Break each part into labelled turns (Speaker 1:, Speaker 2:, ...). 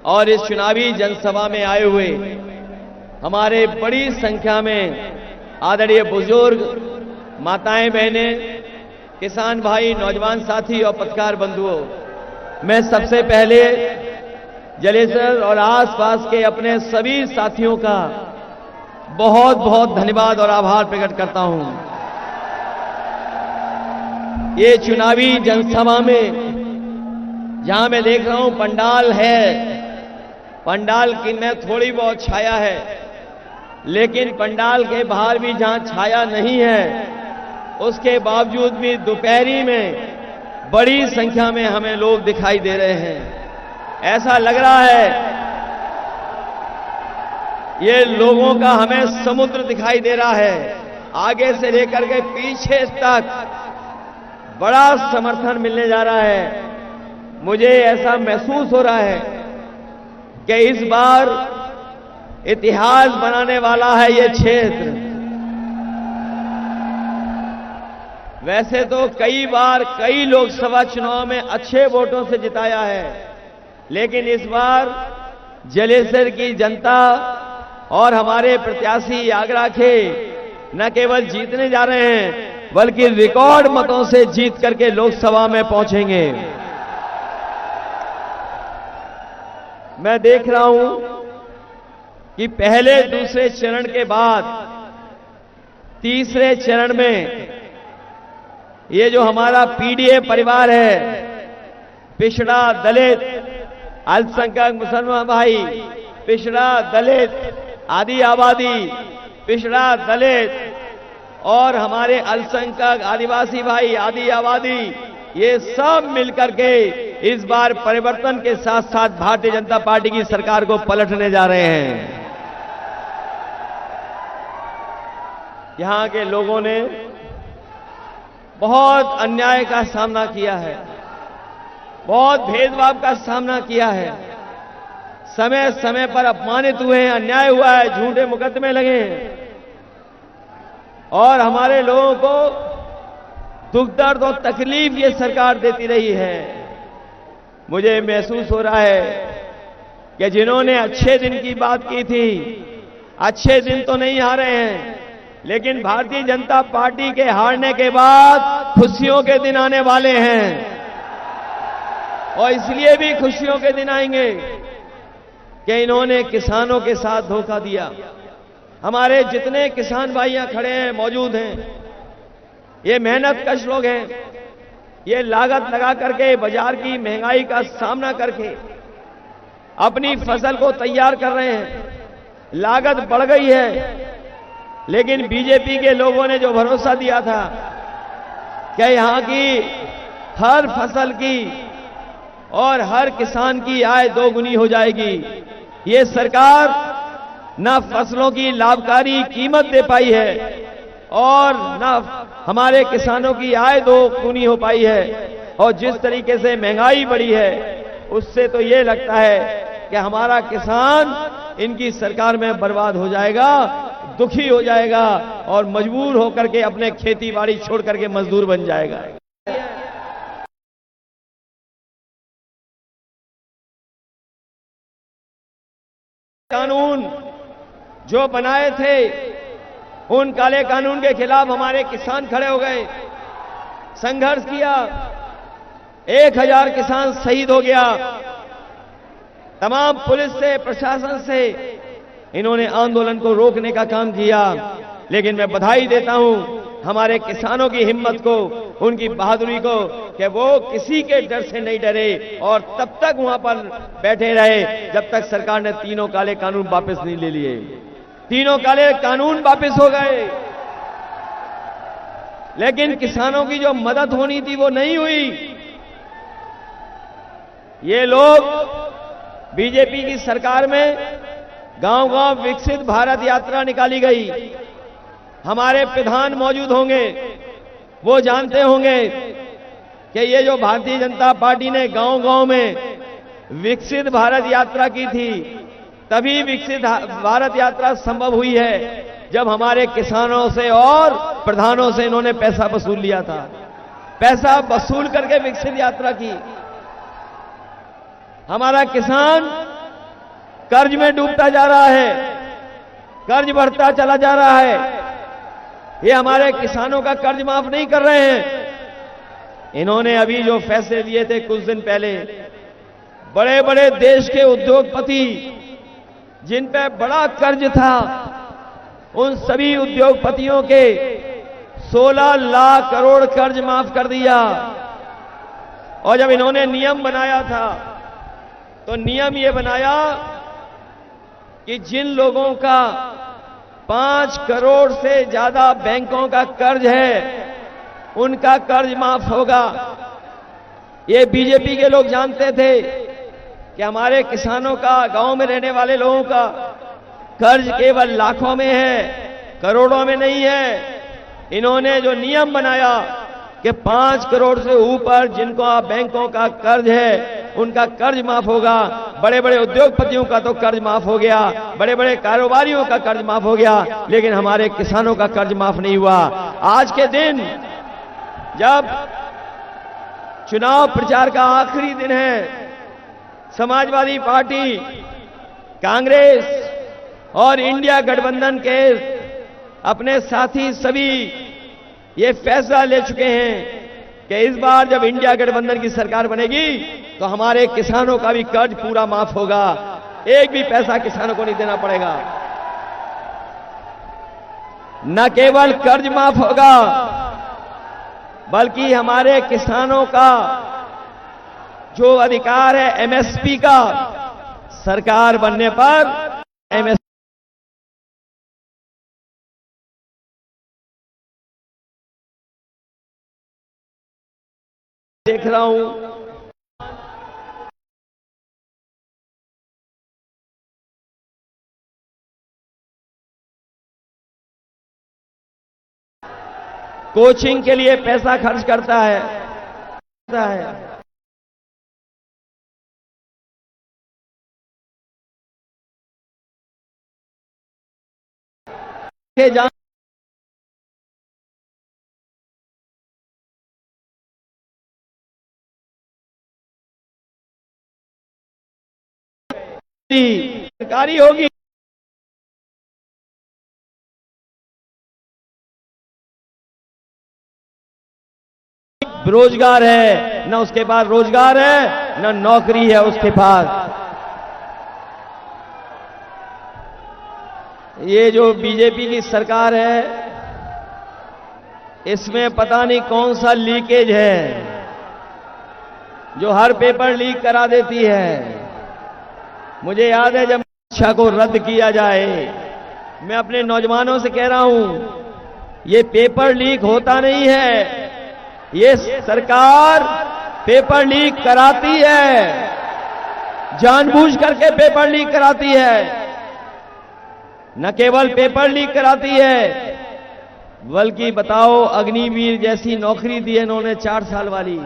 Speaker 1: और इस चुनावी जनसभा में आए हुए हमारे बड़ी संख्या में आदरणीय बुजुर्ग, माताएं, बहनें, किसान भाई, नौजवान साथी और पत्रकार बंधुओं, मैं सबसे पहले जलेसर और आसपास के अपने सभी साथियों का बहुत बहुत धन्यवाद और आभार प्रकट करता हूं। ये चुनावी जनसभा में जहां मैं देख रहा हूं पंडाल है, पंडाल की में थोड़ी बहुत छाया है, लेकिन पंडाल के बाहर भी जहां छाया नहीं है, उसके बावजूद भी दोपहरी में बड़ी संख्या में हमें लोग दिखाई दे रहे हैं। ऐसा लग रहा है ये लोगों का हमें समुद्र दिखाई दे रहा है। आगे से लेकर के पीछे तक बड़ा समर्थन मिलने जा रहा है। मुझे ऐसा महसूस हो रहा है कि इस बार इतिहास बनाने वाला है ये क्षेत्र। वैसे तो कई बार कई लोकसभा चुनाव में अच्छे वोटों से जिताया है, लेकिन इस बार जलेसर की जनता और हमारे प्रत्याशी आगरा के न केवल जीतने जा रहे हैं, बल्कि रिकॉर्ड मतों से जीत करके लोकसभा में पहुंचेंगे। मैं देख रहा हूं कि पहले दूसरे चरण के बाद तीसरे चरण में ये जो हमारा पीडीए परिवार है, पिछड़ा, दलित, अल्पसंख्यक मुसलमान भाई, पिछड़ा, दलित, आदि आबादी, पिछड़ा, दलित और हमारे अल्पसंख्यक आदिवासी भाई, आदि आबादी, ये सब मिलकर के इस बार परिवर्तन के साथ साथ भारतीय जनता पार्टी की सरकार को पलटने जा रहे हैं। यहां के लोगों ने बहुत अन्याय का सामना किया है, बहुत भेदभाव का सामना किया है, समय समय पर अपमानित हुए हैं, अन्याय हुआ है, झूठे मुकदमे लगे हैं और हमारे लोगों को दुख दर्द और तकलीफ ये सरकार देती रही है। मुझे महसूस हो रहा है कि जिन्होंने अच्छे दिन की बात की थी, अच्छे दिन तो नहीं हारे हैं, लेकिन भारतीय जनता पार्टी के हारने के बाद खुशियों के दिन आने वाले हैं और इसलिए भी खुशियों के दिन आएंगे कि इन्होंने किसानों के साथ धोखा दिया। हमारे जितने किसान भाइयां खड़े हैं, मौजूद हैं, ये मेहनत कश लोग हैं, ये लागत लगा करके बाजार की महंगाई का सामना करके अपनी फसल को तैयार कर रहे हैं। लागत बढ़ गई है, लेकिन बीजेपी के लोगों ने जो भरोसा दिया था कि यहां की हर फसल की और हर किसान की आय दोगुनी हो जाएगी, ये सरकार न फसलों की लाभकारी कीमत दे पाई है और न हमारे किसानों की आय दोगुनी हो पाई है। और जिस तरीके से महंगाई बढ़ी है, उससे तो ये लगता है कि हमारा किसान इनकी सरकार में बर्बाद हो जाएगा, दुखी हो जाएगा और मजबूर होकर के अपने खेती बाड़ी छोड़ करके मजदूर बन जाएगा। कानून जो बनाए थे, उन काले कानून के खिलाफ हमारे किसान खड़े हो गए, संघर्ष किया, 1000 किसान शहीद हो गया। तमाम पुलिस से, प्रशासन से इन्होंने आंदोलन को रोकने का काम किया, लेकिन मैं बधाई देता हूं हमारे किसानों की हिम्मत को, उनकी बहादुरी को कि वो किसी के डर से नहीं डरे और तब तक वहां पर बैठे रहे जब तक सरकार ने तीनों काले कानून वापस नहीं ले लिए। तीनों काले कानून वापस हो गए, लेकिन किसानों की जो मदद होनी थी वो नहीं हुई। ये लोग बीजेपी की सरकार में गांव-गांव विकसित भारत यात्रा निकाली गई। हमारे प्रधान मौजूद होंगे, वो जानते होंगे कि ये जो भारतीय जनता पार्टी ने गांव-गांव में विकसित भारत यात्रा की थी, तभी विकसित भारत यात्रा संभव हुई है जब हमारे किसानों से और प्रधानों से इन्होंने पैसा वसूल लिया था। पैसा वसूल करके विकसित यात्रा की। हमारा किसान कर्ज में डूबता जा रहा है, कर्ज बढ़ता चला जा रहा है। ये हमारे किसानों का कर्ज माफ नहीं कर रहे हैं। इन्होंने अभी जो फैसले लिए थे कुछ दिन पहले, बड़े बड़े देश के उद्योगपति जिन पे बड़ा कर्ज था, उन सभी उद्योगपतियों के 16 लाख करोड़ कर्ज माफ कर दिया। और जब इन्होंने नियम बनाया था तो नियम ये बनाया कि जिन लोगों का 5 करोड़ से ज्यादा बैंकों का कर्ज है, उनका कर्ज माफ होगा। ये बीजेपी के लोग जानते थे कि हमारे किसानों का, गांव में रहने वाले लोगों का कर्ज केवल लाखों में है, करोड़ों में नहीं है। इन्होंने जो नियम बनाया कि 5 करोड़ से ऊपर जिनको बैंकों का कर्ज है, उनका कर्ज माफ होगा। बड़े बड़े उद्योगपतियों का तो कर्ज माफ हो गया, बड़े बड़े कारोबारियों का कर्ज माफ हो गया, लेकिन हमारे किसानों का कर्ज माफ नहीं हुआ। आज के दिन जब चुनाव प्रचार का आखिरी दिन है, समाजवादी पार्टी, कांग्रेस और इंडिया गठबंधन के अपने साथी सभी ये फैसला ले चुके हैं कि इस बार जब इंडिया गठबंधन की सरकार बनेगी तो हमारे किसानों का भी कर्ज पूरा माफ होगा, एक भी पैसा किसानों को नहीं देना पड़ेगा। न केवल कर्ज माफ होगा, बल्कि हमारे किसानों का जो अधिकार है एमएसपी का, सरकार बनने पर एमएसपी देख रहा हूं। कोचिंग के लिए पैसा खर्च करता है। सरकारी होगी, बेरोजगार है, न उसके पास रोजगार है, न नौकरी है उसके पास। ये जो बीजेपी की सरकार है, इसमें पता नहीं कौन सा लीकेज है जो हर पेपर लीक करा देती है। मुझे याद है जब शिक्षा को रद्द किया जाए, मैं अपने नौजवानों से कह रहा हूं, ये पेपर लीक होता नहीं है, ये सरकार पेपर लीक कराती है, जानबूझ करके पेपर लीक कराती है। न केवल पेपर लीक कराती है, बल्कि बताओ अग्निवीर जैसी नौकरी दी है इन्होंने 4 साल वाली।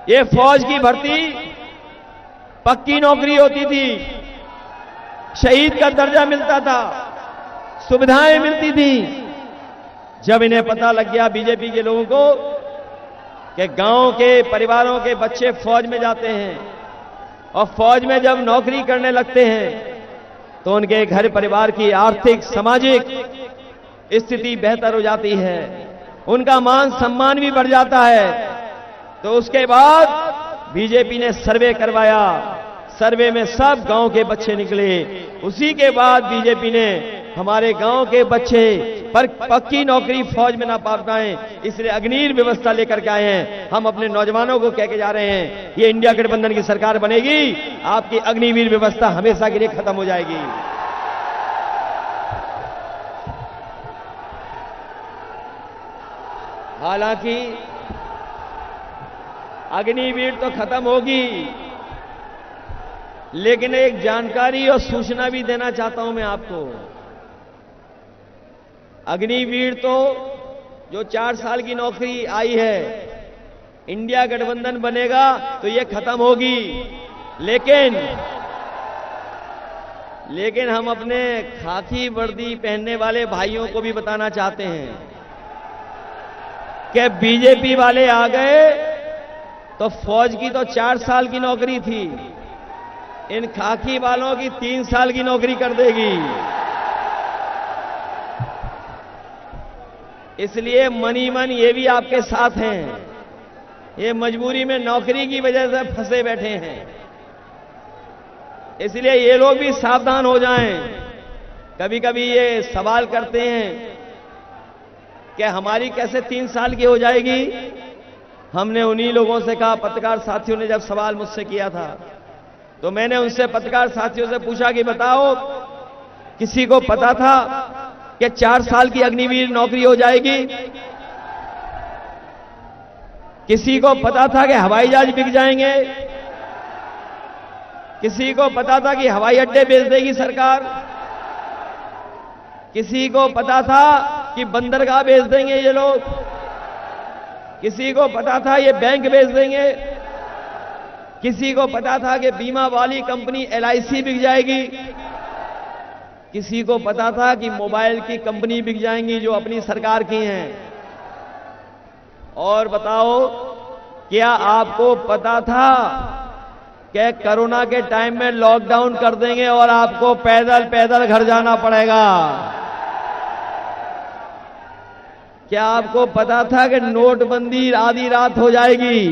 Speaker 1: ये फौज की भर्ती पक्की नौकरी होती थी, शहीद का दर्जा मिलता था, सुविधाएं मिलती थी। जब इन्हें पता लग गया बीजेपी के लोगों को कि गांव के परिवारों के बच्चे फौज में जाते हैं और फौज में जब नौकरी करने लगते हैं तो उनके घर परिवार की आर्थिक सामाजिक स्थिति बेहतर हो जाती है, उनका मान सम्मान भी बढ़ जाता है। तो उसके बाद बीजेपी ने सर्वे करवाया, सर्वे में सब गांव के बच्चे निकले। उसी के बाद बीजेपी ने हमारे गांव के बच्चे पर पक्की नौकरी फौज में ना पा पाए, इसलिए अग्निवीर व्यवस्था लेकर के आए हैं। हम अपने नौजवानों को कह के जा रहे हैं, ये इंडिया गठबंधन की सरकार बनेगी, आपकी अग्निवीर व्यवस्था हमेशा के लिए खत्म हो जाएगी। हालांकि अग्निवीर तो खत्म होगी, लेकिन एक जानकारी और सूचना भी देना चाहता हूं मैं आपको। अग्निवीर तो जो 4 साल की नौकरी आई है, इंडिया गठबंधन बनेगा तो ये खत्म होगी। लेकिन हम अपने खाकी वर्दी पहनने वाले भाइयों को भी बताना चाहते हैं कि बीजेपी वाले आ गए तो फौज की तो 4 साल की नौकरी थी, इन खाकी वालों की 3 साल की नौकरी कर देगी। इसलिए मनी मन ये भी आपके साथ हैं। ये मजबूरी में नौकरी की वजह से फंसे बैठे हैं। इसलिए ये लोग भी सावधान हो जाएं। कभी कभी ये सवाल करते हैं कि हमारी कैसे 3 साल की हो जाएगी। हमने उन्हीं लोगों से कहा, पत्रकार साथियों ने जब सवाल मुझसे किया था तो मैंने उनसे पत्रकार साथियों से पूछा कि बताओ, किसी को पता था कि 4 साल की अग्निवीर नौकरी हो जाएगी? किसी को पता था कि हवाई जहाज बिक जाएंगे? किसी को पता था कि हवाई अड्डे बेच देगी सरकार? किसी को पता था कि बंदरगाह बेच देंगे ये लोग? किसी को पता था ये बैंक बेच देंगे? किसी को पता था कि बीमा वाली कंपनी LIC बिक जाएगी? किसी को पता था कि मोबाइल की कंपनी बिक जाएंगी जो अपनी सरकार की हैं? और बताओ, क्या आपको पता था कि कोरोना के टाइम में लॉकडाउन कर देंगे और आपको पैदल पैदल घर जाना पड़ेगा? क्या आपको पता था कि नोटबंदी आधी रात हो जाएगी?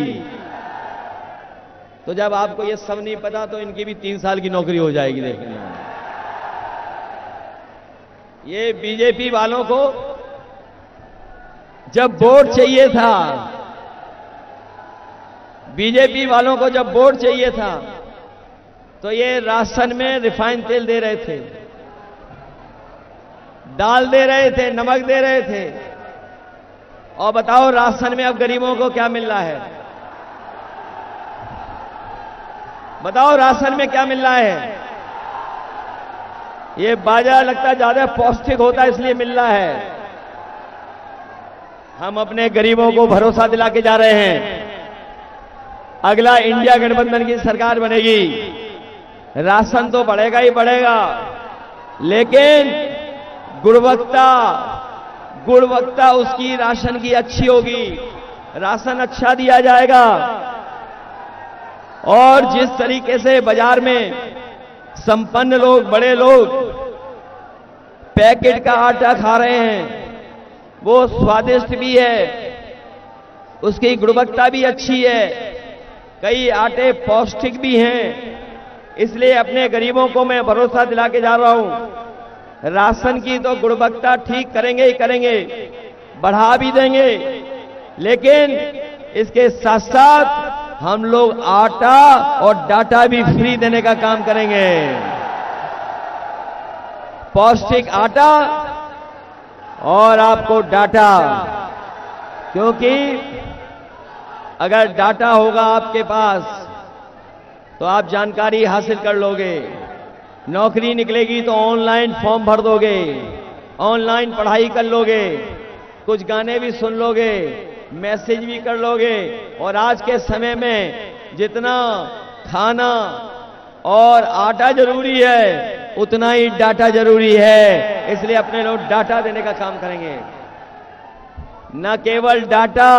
Speaker 1: तो जब आपको ये सब नहीं पता तो इनकी भी 3 साल की नौकरी हो जाएगी। देखना, ये बीजेपी वालों को जब वोट चाहिए था, बीजेपी वालों को जब वोट चाहिए था तो ये राशन में रिफाइंड तेल दे रहे थे, दाल दे रहे थे, नमक दे रहे थे। और बताओ, राशन में अब गरीबों को क्या मिल रहा है? बताओ, राशन में क्या मिल रहा है? ये बाजार लगता है ज्यादा पौष्टिक होता है इसलिए मिल रहा है। हम अपने गरीबों को भरोसा दिला के जा रहे हैं, अगला इंडिया गठबंधन की सरकार बनेगी, राशन तो बढ़ेगा ही बढ़ेगा, लेकिन गुणवत्ता उसकी राशन की अच्छी होगी, राशन अच्छा दिया जाएगा। और जिस तरीके से बाजार में संपन्न लोग, बड़े लोग पैकेट का आटा खा रहे हैं, वो स्वादिष्ट भी है, उसकी गुणवत्ता भी अच्छी है, कई आटे पौष्टिक भी हैं। इसलिए अपने गरीबों को मैं भरोसा दिला के जा रहा हूं, राशन की तो गुणवत्ता ठीक करेंगे ही करेंगे, बढ़ा भी देंगे, लेकिन इसके साथ साथ हम लोग आटा और डाटा भी फ्री देने का काम करेंगे। पौष्टिक आटा और आपको डाटा, क्योंकि अगर डाटा होगा आपके पास तो आप जानकारी हासिल कर लोगे, नौकरी निकलेगी तो ऑनलाइन फॉर्म भर दोगे, ऑनलाइन पढ़ाई कर लोगे, कुछ गाने भी सुन लोगे, मैसेज भी कर लोगे। और आज के समय में जितना खाना और आटा जरूरी है उतना ही डाटा जरूरी है, इसलिए अपने लोग डाटा देने का काम करेंगे। न केवल डाटा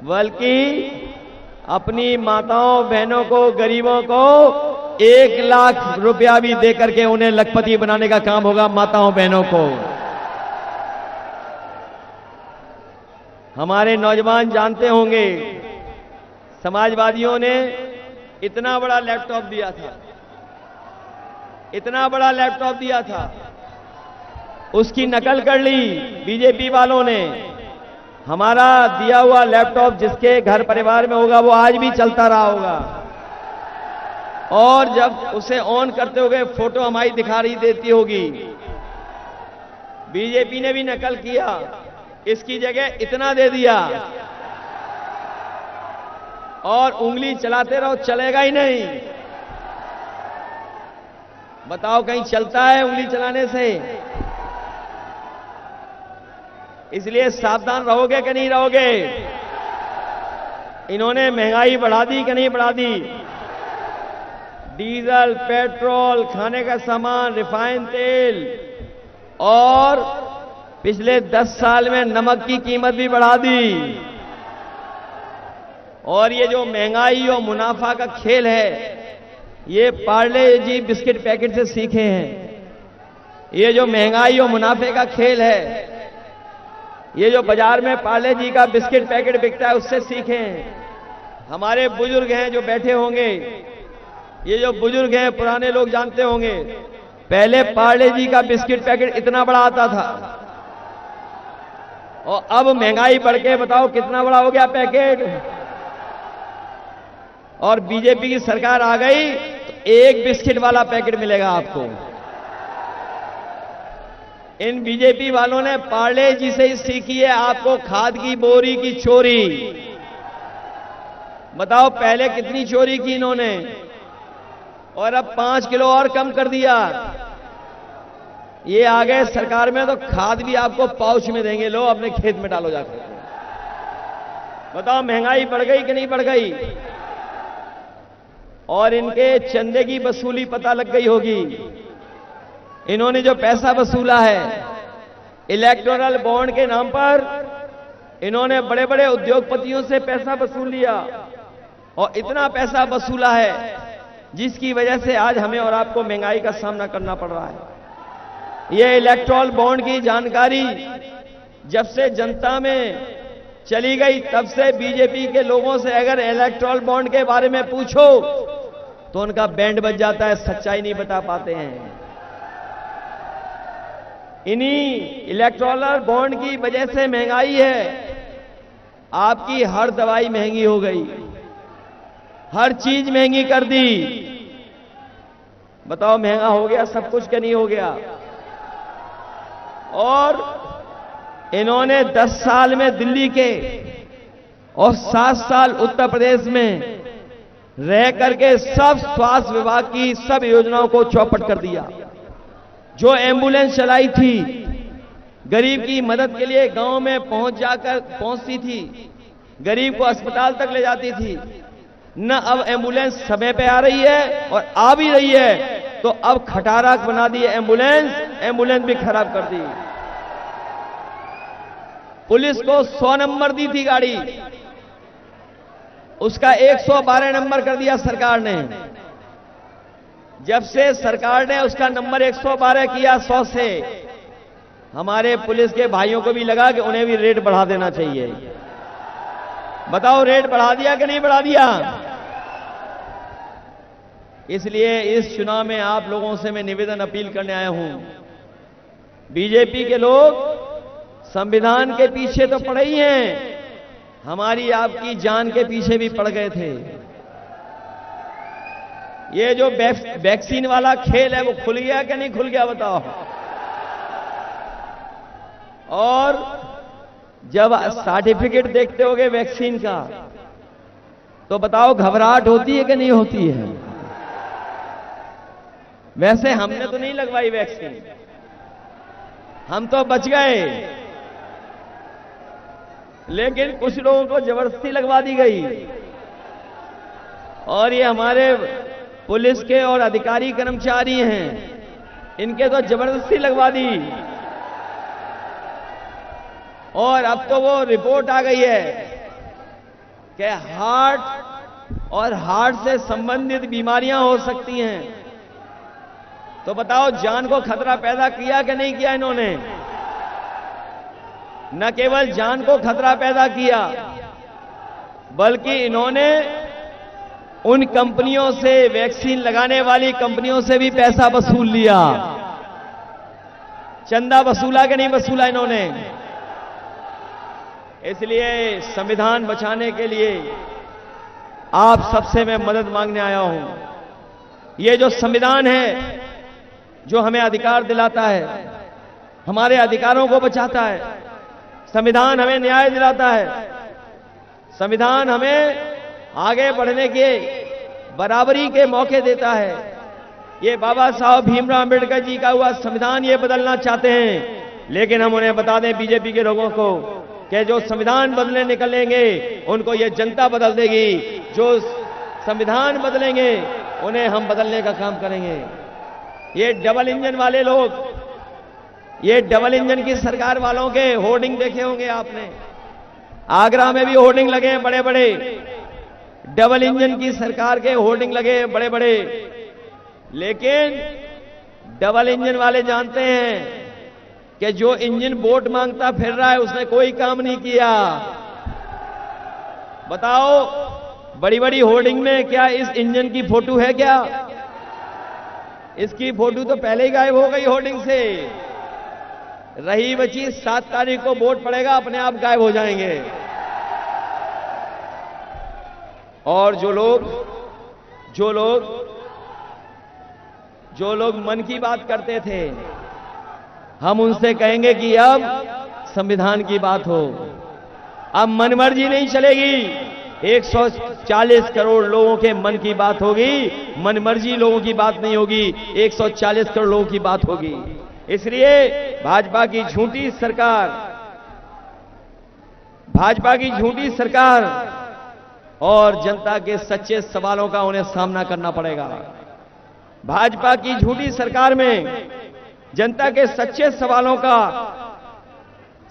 Speaker 1: बल्कि अपनी माताओं बहनों को, गरीबों को 1 लाख रुपया भी देकर के उन्हें लखपति बनाने का काम होगा। माताओं बहनों को हमारे नौजवान जानते होंगे, समाजवादियों ने इतना बड़ा लैपटॉप दिया था, इतना बड़ा लैपटॉप दिया था, उसकी नकल कर ली बीजेपी वालों ने। हमारा दिया हुआ लैपटॉप जिसके घर परिवार में होगा वो आज भी चलता रहा होगा, और जब उसे ऑन करते होगे फोटो हमारी दिखा रही देती होगी। बीजेपी ने भी नकल किया, इसकी जगह इतना दे दिया और उंगली चलाते रहो, चलेगा ही नहीं। बताओ, कहीं चलता है उंगली चलाने से? इसलिए सावधान रहोगे कि नहीं रहोगे? इन्होंने महंगाई बढ़ा दी कि नहीं बढ़ा दी? डीजल, पेट्रोल, खाने का सामान, रिफाइंड तेल, और पिछले 10 साल में नमक की कीमत भी बढ़ा दी। और ये जो महंगाई और मुनाफा का खेल है, ये पार्ले जी बिस्किट पैकेट से सीखे हैं। ये जो महंगाई और मुनाफे का खेल है, ये जो बाजार में पार्ले जी का बिस्किट पैकेट बिकता है, उससे सीखे हैं। हमारे बुजुर्ग हैं जो बैठे होंगे, ये जो बुजुर्ग हैं पुराने लोग जानते होंगे, पहले पार्ले जी का बिस्किट पैकेट इतना बड़ा आता था और अब महंगाई बढ़ के बताओ कितना बड़ा हो गया पैकेट। और बीजेपी की सरकार आ गई तो एक बिस्किट वाला पैकेट मिलेगा आपको। इन बीजेपी वालों ने पार्ले जी से ही सीखी है आपको खाद की बोरी की चोरी। बताओ पहले कितनी चोरी की इन्होंने, और अब 5 किलो और कम कर दिया। ये आ गए सरकार में तो खाद भी आपको पाउच में देंगे, लो अपने खेत में डालो जाकर। बताओ महंगाई बढ़ गई कि नहीं बढ़ गई। और इनके चंदे की वसूली पता लग गई होगी। इन्होंने जो पैसा वसूला है इलेक्टोरल बॉन्ड के नाम पर, इन्होंने बड़े बड़े उद्योगपतियों से पैसा वसूल लिया और इतना पैसा वसूला है जिसकी वजह से आज हमें और आपको महंगाई का सामना करना पड़ रहा है। यह इलेक्टोरल बॉन्ड की जानकारी जब से जनता में चली गई, तब से बीजेपी के लोगों से अगर इलेक्टोरल बॉन्ड के बारे में पूछो तो उनका बैंड बज जाता है, सच्चाई नहीं बता पाते हैं। इन्हीं इलेक्टोरल बॉन्ड की वजह से महंगाई है। आपकी हर दवाई महंगी हो गई, हर चीज महंगी कर दी। बताओ महंगा हो गया सब कुछ क्या नहीं हो गया। और इन्होंने 10 साल में दिल्ली के और 7 साल उत्तर प्रदेश में रह करके सब स्वास्थ्य विभाग की सब योजनाओं को चौपट कर दिया। जो एम्बुलेंस चलाई थी गरीब की मदद के लिए, गांव में पहुंचती थी, गरीब को अस्पताल तक ले जाती थी, न अब एम्बुलेंस समय पे आ रही है और आ भी रही है तो अब खटारा बना दी एम्बुलेंस भी खराब कर दी। पुलिस को 100 नंबर दी थी गाड़ी, उसका 112 नंबर कर दिया सरकार ने। जब से सरकार ने उसका नंबर 112 किया 100 से, हमारे पुलिस के भाइयों को भी लगा कि उन्हें भी रेट बढ़ा देना चाहिए। बताओ रेट बढ़ा दिया कि नहीं बढ़ा दिया। इसलिए इस चुनाव में आप लोगों से मैं निवेदन अपील करने आया हूं। बीजेपी के लोग संविधान के पीछे तो पड़े ही हैं, हमारी आपकी जान के पीछे भी पड़ गए थे। ये जो वैक्सीन वाला खेल है वो खुल गया कि नहीं खुल गया बताओ। और जब सर्टिफिकेट देखते होगे वैक्सीन का तो बताओ घबराहट होती है कि नहीं होती है। वैसे हमने तो नहीं लगवाई वैक्सीन, हम तो बच गए, लेकिन कुछ लोगों को जबरदस्ती लगवा दी गई। और ये हमारे पुलिस के और अधिकारी कर्मचारी हैं, इनके तो जबरदस्ती लगवा दी। और अब तो वो रिपोर्ट आ गई है कि हार्ट से संबंधित बीमारियां हो सकती हैं। तो बताओ जान को खतरा पैदा किया कि नहीं किया इन्होंने। न केवल जान को खतरा पैदा किया बल्कि इन्होंने उन कंपनियों से, वैक्सीन लगाने वाली कंपनियों से भी पैसा वसूल लिया। चंदा वसूला कि नहीं वसूला इन्होंने। इसलिए संविधान बचाने के लिए आप सबसे मैं मदद मांगने आया हूं। ये जो संविधान है जो हमें अधिकार दिलाता है, हमारे अधिकारों को बचाता है, संविधान हमें न्याय दिलाता है, संविधान हमें आगे बढ़ने के बराबरी के मौके देता है। ये बाबा साहब भीमराव अंबेडकर जी का हुआ संविधान ये बदलना चाहते हैं, लेकिन हम उन्हें बता दें बीजेपी के लोगों को कि जो संविधान बदलने निकलेंगे उनको ये जनता बदल देगी। जो संविधान बदलेंगे उन्हें हम बदलने का काम करेंगे। ये डबल इंजन वाले लोग, ये डबल इंजन की सरकार वालों के होर्डिंग देखे होंगे आपने। आगरा में भी होर्डिंग लगे हैं बड़े बड़े डबल इंजन की सरकार के होर्डिंग लगे बड़े बड़े, लेकिन डबल इंजन वाले जानते हैं कि जो इंजन वोट मांगता फिर रहा है उसने कोई काम नहीं किया। बताओ, बड़ी बड़ी होर्डिंग में क्या इस इंजन की फोटो है क्या? इसकी फोटो तो पहले ही गायब हो गई होर्डिंग से। रही बची 7 तारीख को वोट पड़ेगा, अपने आप गायब हो जाएंगे। और जो लोग मन की बात करते थे, हम उनसे कहेंगे कि अब संविधान की बात हो। अब मनमर्जी नहीं चलेगी, 140 करोड़ लोगों के मन की बात होगी, मनमर्जी लोगों की बात नहीं होगी, 140 करोड़ लोगों की बात होगी। इसलिए भाजपा की झूठी सरकार और जनता के सच्चे सवालों का उन्हें सामना करना पड़ेगा। भाजपा की झूठी सरकार में जनता के सच्चे सवालों का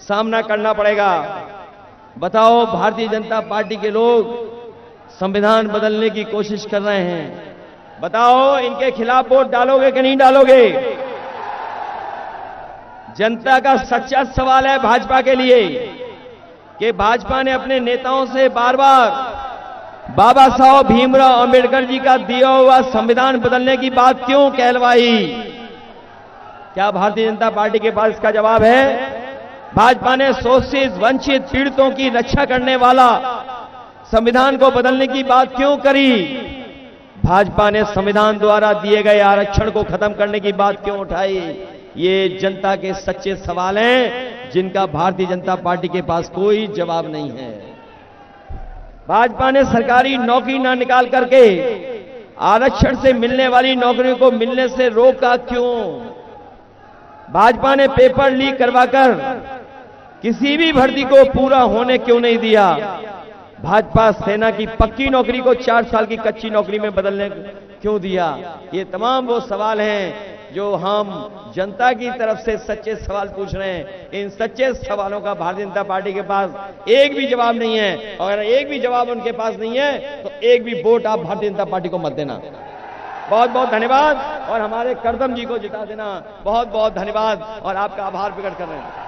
Speaker 1: सामना करना पड़ेगा। बताओ, भारतीय जनता पार्टी के लोग संविधान बदलने की कोशिश कर रहे हैं। बताओ, इनके खिलाफ वोट डालोगे कि नहीं डालोगे? जनता का सच्चा सवाल है भाजपा के लिए कि भाजपा ने अपने नेताओं से बार बार बाबा साहब भीमराव अंबेडकर जी का दिया हुआ संविधान बदलने की बात क्यों कहलवाई? क्या भारतीय जनता पार्टी के पास इसका जवाब है? भाजपा ने शोषित, वंचित, पीड़ितों की रक्षा करने वाला संविधान को बदलने की बात क्यों करी? भाजपा ने संविधान द्वारा दिए गए आरक्षण को खत्म करने की बात क्यों उठाई? ये जनता के सच्चे सवाल हैं जिनका भारतीय जनता पार्टी के पास कोई जवाब नहीं है। भाजपा ने सरकारी नौकरी ना निकाल करके आरक्षण से मिलने वाली नौकरियों को मिलने से रोका क्यों? भाजपा ने पेपर लीक करवाकर किसी भी भर्ती को पूरा होने क्यों नहीं दिया? भाजपा सेना की पक्की नौकरी को 4 साल की कच्ची नौकरी में बदलने क्यों दिया? ये तमाम वो सवाल हैं जो हम जनता की तरफ से सच्चे सवाल पूछ रहे हैं। इन सच्चे सवालों का भारतीय जनता पार्टी के पास एक भी जवाब नहीं है। और अगर एक भी जवाब उनके पास नहीं है तो एक भी वोट आप भारतीय जनता पार्टी को मत देना। बहुत बहुत धन्यवाद और हमारे करदम जी को जिता देना। बहुत बहुत धन्यवाद और आपका आभार प्रकट कर रहे हैं।